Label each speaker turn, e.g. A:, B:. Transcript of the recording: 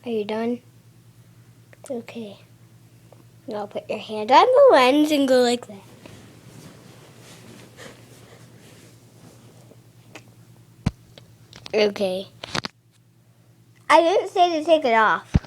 A: Are you done? Okay. Now put your hand on the lens and go like that. Okay. I didn't say to take it off.